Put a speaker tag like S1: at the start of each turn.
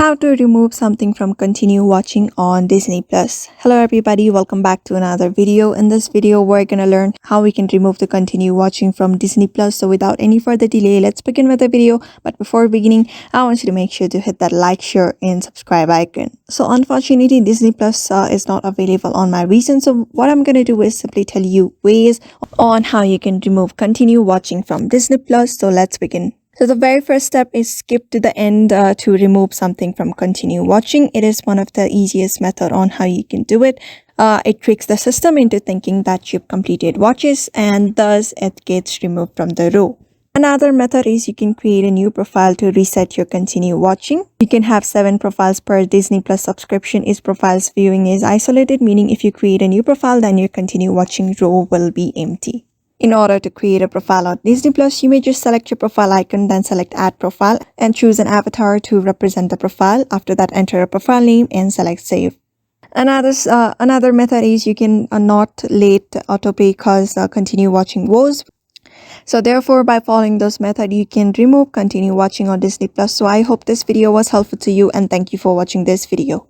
S1: How to remove something from continue watching on Disney Plus. Hello everybody, welcome back to another video. In this video we're gonna learn how we can remove the continue watching from Disney Plus. So without any further delay, let's begin with the video. But before beginning, I want you to make sure to hit that like, share and subscribe icon. So unfortunately Disney Plus is not available on my region, so what I'm gonna do is simply tell you ways on how you can remove continue watching from Disney Plus. So let's begin. So the very first step is skip to the end to remove something from continue watching. It is one of the easiest method on how you can do it. It tricks the system into thinking that you've completed watches and thus it gets removed from the row. Another method is you can create a new profile to reset your continue watching. You can have 7 profiles per Disney Plus subscription. Each profile's viewing is isolated, meaning if you create a new profile, then your continue watching row will be empty. In order to create a profile on Disney Plus, you may just select your profile icon, then select Add Profile and choose an avatar to represent the profile. After that, enter a profile name and select Save. Another method is you can not let autopay cause continue watching woes. So therefore, by following those methods, you can remove continue watching on Disney Plus. So I hope this video was helpful to you and thank you for watching this video.